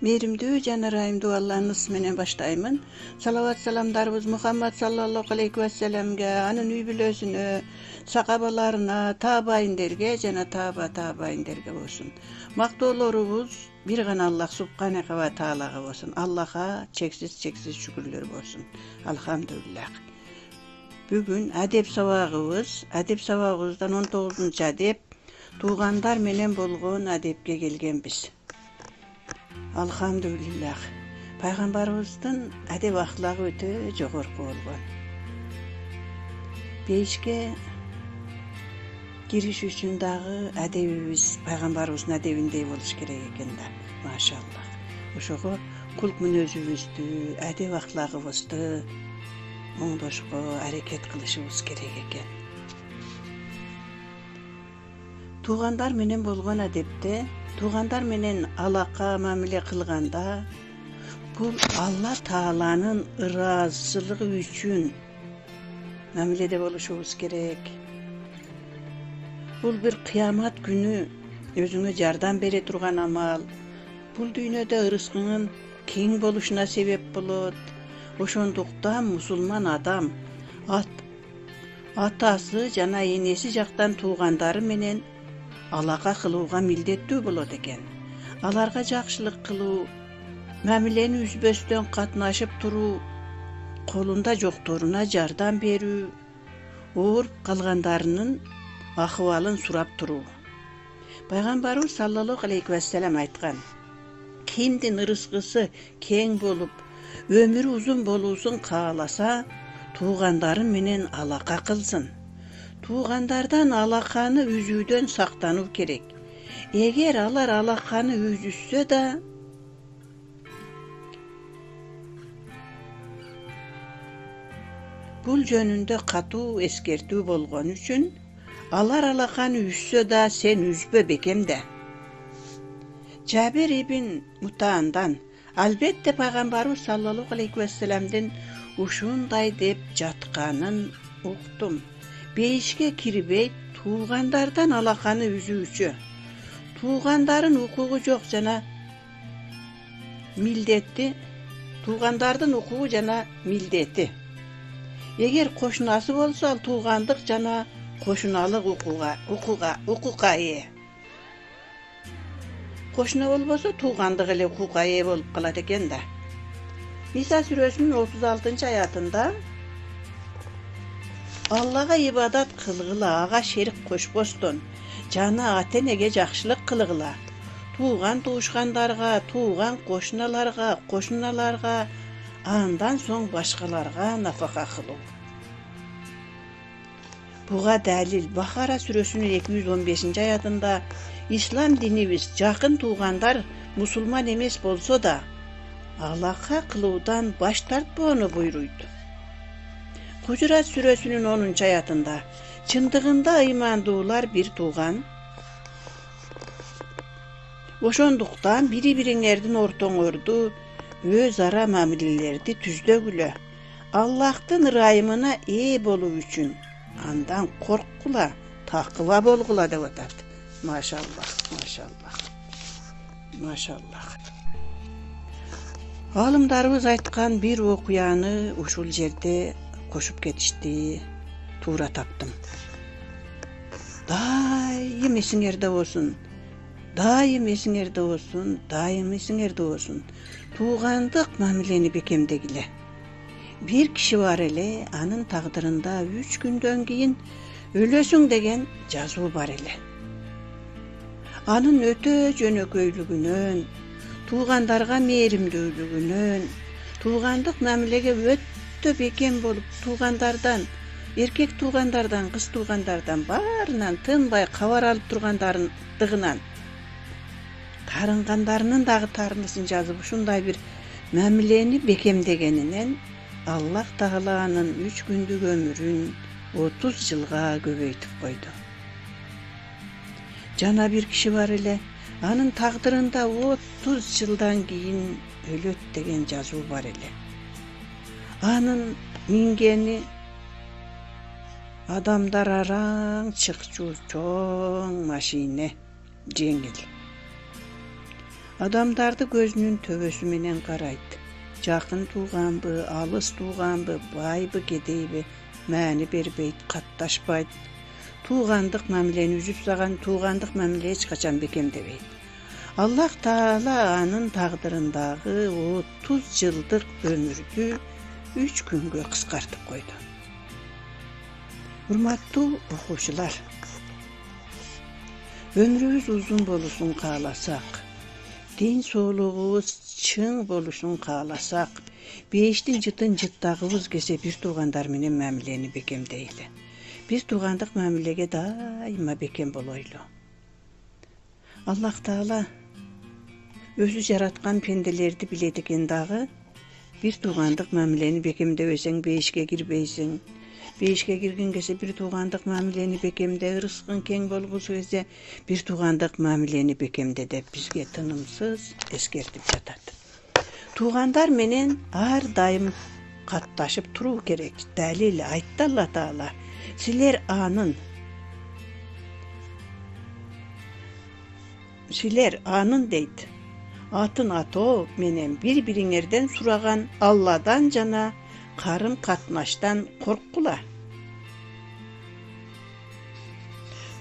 Merimdүү jana rahimdүү Allah'ın ismine başlayımın. Salavat salamdarımız Muhammed sallallahu aleyhi ve sellemge, anın üybülösüne, sakabalarına, tabayinderge, jana tabayinderge olsun. Maktoğlarımız bir gana Allah subhanehu ve ta'alaga olsun. Allah'a çeksiz şükürler olsun. Elhamdülillah. Bugün adep sabağımızdan 19. adep, tuğandar menen bolğun adepke gelgenbiz. Alhamdülillah. Peygamberimizden adep ahlakı öte jogorku bolgan. Beşke giriş üçün dağı adebimiz Peygamberimizin adebindey boluş kerek eken da. Maşallah. Oşogo kulk münözübüzdü, adep ahlakыбызды оңдошко аракет кылышыбыз керек экен. Туугандар менен болгон адепте, туугандар менен алака мамиле кылганда, бул Алла Тааланын ыраазычылыгы үчүн мамиледе болушубуз керек. Бул бир кыямат күнү өзүңө жардам бере турган амал. Бул дүйнөдө ырыскыңын кең болушуна себеп болот. Ошондуктан мусулман адам атасы жана энеси жактан туугандары менен алака кылууга милдеттүү болот экен. Аларга жакшылык кылуу, мамилени үзбөстөн катнашып туруу, колунда жокторуна жардам берүү, ооруп калгандарынын акыбалын сурап туруу. Пайгамбарыбыз саллаллаху алейхи ва саллям айткан: кимдин ырыскысы кең болуп, өмүрү узун болуусун кааласа, туугандары менен алака кылсын. Туугандардан алаканы үзүүдөн сактануу керек. Эгер алар алаканы үзүшсө да, бул жөнүндө катуу эскертүү болгон үчүн, алар алаканы үзсө да сен үзбө бекемде. Жабир ибн Мутаандан: албетте Пайгамбарыбыз саллаллаху алейхи ва салламдын ушундай деп жатканын уктум. Бейишке кирбей туугандардан алаканы үзүүчү. Туугандарын укугу жок жана милдети. Туугандардын укугу жана милдети. Эгер кошунасы болсо, ал туугандык жана кошуналык укуга ээ. Кошуна болбосо туугандык эле укуга ээ болуп калат экен да. Ниса сүрөсүнүн 36 аятында Аллага ибадат кылгыла, ага шерик кошпостон, жана ата-энеге жакшылык кылгыла. Тууган туушкандарга, тууган кошуналарга, андан соң башкаларга нафака кылуу. Буга далил Бахара сүрөсүнүн 215 аятында İslam dinimiz жақын туғандар мусулман эмес болсо да, алака кылуудан баш тартпоону буйруйт. Хужурат сүрөсүнүн 10 аятында чындыгында ыймандуулар бир тууган. Ошондуктан бири-бириңердин ортоңорду өз ара мамилелерди түздөгүлө. Аллахтын ырайымына ээ болуу үчүн андан корккула, такыба болгула деп атат. Maşallah. Alımlarımız aytkan bir okuyanı uşul jerde koşup ketişti, tuğra taptım. Daim esiңерде olsun. Tuğandık mamileni bekemdegile. Bir kişi var ele, anın taqdırında 3 günden keyin ölösüң деген жазуу бар ele. Anın ötö jönököylүгүнөн, tuğandarga mээримдүүлүгүнөн, tuğandık mamilege ötö bekem bolup, tuğandardan, erkek tuğandardan, kız tuğandardan barынан tınbay kabar alıp turgandardыгынан, тарынгандарынын дагы тарынысын жазып, ушундай bir mamileni bekemdegенинен Allah Taala'nın 3 gündük ömürün 30 yılga köbeytip koydu. Jana bir kişi var ele, anın taqdırında 30 yıldan keyin ölöt деген жазуу бар ele. Anın mingeni адамдар араң чыкчу чоң машине жеңил. Адамдарды көзүнүн төбөсү менен карайт. Жакын тууганбы, алыс тууганбы, байбы, кедейби маани бербейт, катташпайт. Туугандык мамилени үзүп саган туугандык мамиле эч качан бекемдебейт. Аллах Таала анын тагдырындагы 30 жылдык өмүрдү 3 күнгө кыскартып койду. Урматтуу окуучулар, өмүрүбүз узун болушун кааласак, ден соолугубуз чың болушун кааласак, бештин жытын жыттагыбыз келсе бир туугандар менен мамилени бекемдейли. Бир туугандык мамилеге дайыма бекем болойлу. Аллах Таала өзү жараткан пенделерди билет экен дагы, бир туугандык мамилени бекемдебесең бейишке кирбейсиң. Бейишке кирген кезде бир туугандык мамилени бекемде, рызкың кең болгусу кезде бир туугандык мамилени бекемде деп бизге тынымсыз эскертип жатат. Туугандар менен ар дайым катташып туруу керек. Далил айтты Алла Таала, силер анын дейт. Атын атоо менен бири-бириңерден сураган Алладан жана карым катнаштан корккула.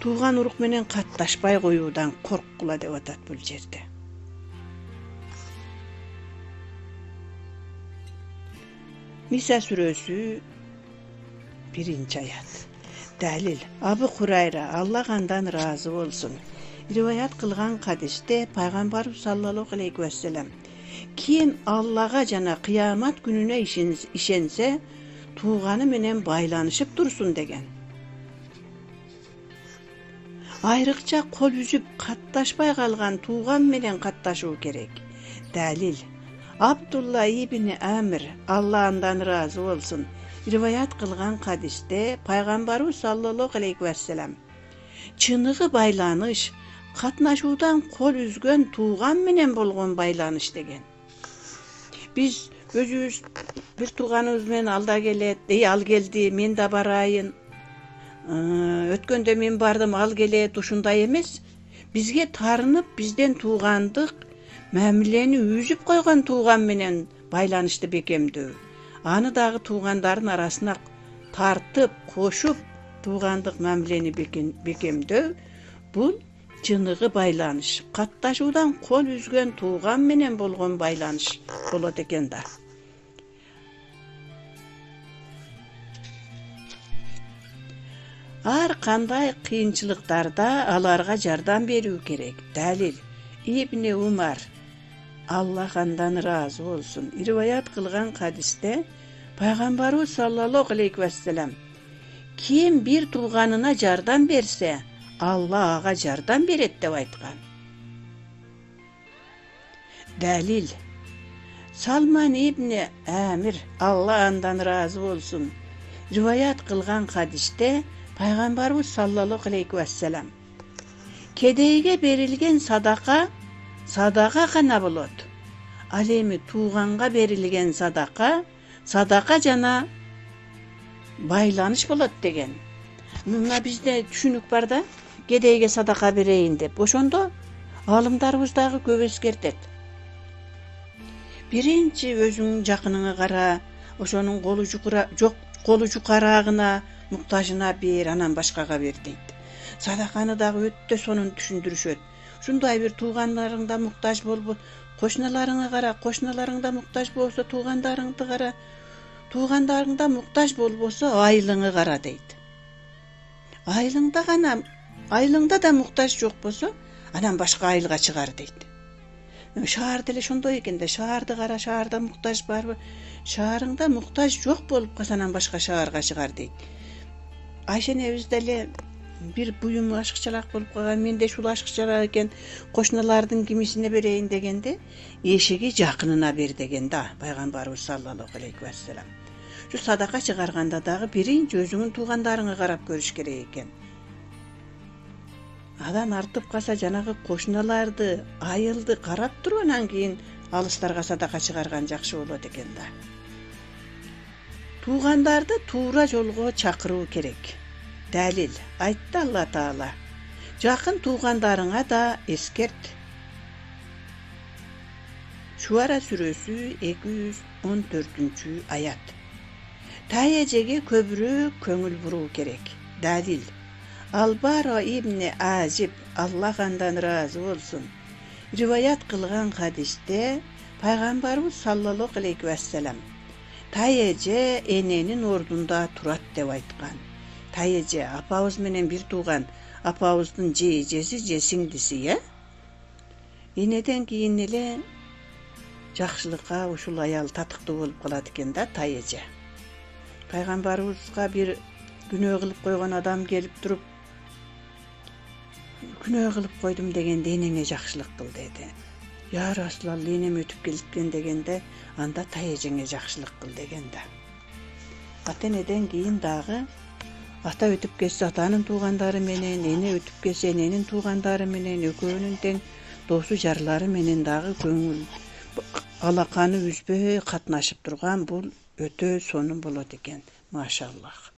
Тууган урук менен катташпай коюудан корккула деп атат бул жерде. Ниса сүрөсү 1-аят. Далил. Абу Хурайра, Аллах андан ыраазы болсун, риваят кылган хадисте пайгамбарыбыз саллаллаху алейхи ва саллям: ким Аллага жана кыямат күнүнө ишенсе, тууганы менен байланышып турсун деген. Айрыкча кол үзүп катташпай калган тууган менен катташуу керек. Далил. Абдулла ибн Амир, Алла андан ыраазы болсун, риваят кылган хадисте пайгамбарыбыз саллаллаху алейхи ва саллям: чыныгы байланыш катнашуудан кол үзгөн тууган менен болгон байланыш деген. Биз өзүбүз бир тууганыбыз менен алда келет, ал келди, мен да барайын. Өткөндө мен бардым, ал келет, ушундай эмес. Бизге тарынып, бизден туугандык мамилени үзүп койгон тууган менен байланышты бекемдөө. Аны дагы туугандардын арасына тартып, кошуп, туугандык мамилени бекемдөө бул чыныгы байланыш. Катташуудан кол үзгөн тууган менен болгон байланыш болот экен да. Ар кандай кыйынчылыктарда аларга жардам берүү керек. Далил. Ибн Умар, Аллах андан ыраазы болсун, риваят кылган хадисте пайгамбарыбыз саллаллаху алейхи ва саллям: ким бир тууганына жардам берсе, Алла ага жардам берет деп айткан. Далил. Салман ибн Амир, Алла андан ыраазы болсун, риваят кылган хадисте пайгамбарыбыз саллаллаху алейхи ва саллям: кедейге берилген садака гана болот. Ал эми тууганга берилген садака жана байланыш болот деген. Мына бизде түшүнүк бар да, кедейге садака берейин деп. Ошондо алымдарыбыз дагы көп эскертет. Биринчи өзүңүн жакыныңа кара, ошонун колу жукараагына, муктажына бер, анан башкага бер дейт. Садаканы дагы өтө сонун түшүндүрүшөт. Ушундай бир туугандарыңда муктаж болбо, кошуналарыңа кара, кошуналарыңда муктаж болсо туугандарыңды кара, туугандарыңда муктаж болбосо айылыңы кара дейт. Айылыңда да муктаж жок болсо, анан башка айылга чыгар дейт. Шаар деле ошондой экен да, шаарды кара, шаарда муктаж барбы? Шаарыңда муктаж жок болуп калса, анан башка шаарга чыгар дейт. Айша энебиз деле бир буюм ашыкчалак болуп калган, менде ушул ашыкчалак экен, кошуналардын кимисине берейин дегенде, эшиги жакынына бер деген да пайгамбарыбыз саллаллаху алейхи ва саллям. Şu sadaka çıkarganda dağı birinci özünün tuğandarını qarap görüş gerek eken. Adan artıp kasa janağı koşunalardı, ayıldı, qarap turunan keyin alıslarga sadaka çıkargan jakşı bolot eken da. Tuğandardı tuğra jolgo çakırуу kerek. Dalil aytты Allah Taala. Жақын туғандарыңа да ескерт. Şuara Suresi 214. ayat. Tayecege köbrü köngül buru gerek. Dalil. Albara İbni Azib, Allah ondan razı olsun, rivayat kılgan hadiste Peygamberimiz sallallahu aleyhi ve sellem Tayece enenin ordunda turat dep aytkan. Tayece apabız menen bir tuğan, apabızdın jejesi jesingdisi ya. Eneden keyin ele jakşılıkka uşul ayal tatykty bolup kalat eken da Tayece. Peygamberimizge bir günah kılıp koygan adam gelip durup günah kılıp koydum degende enene jakşılık kıl dedi. Ya Resulallah enem ötüp gelipken degende anda Tayecenge jakşılık kıl degende. Ateneden keyin dagı ata ötüp kesse atanın tuğandары menen, ene ötüp kesse enenin tuğandары menen, ökөөнүn teң dostu jarlары menen dagı көңүл alakany üzbөй katnaşıp turgan bul ötö sonun bolot eken. Maşallah.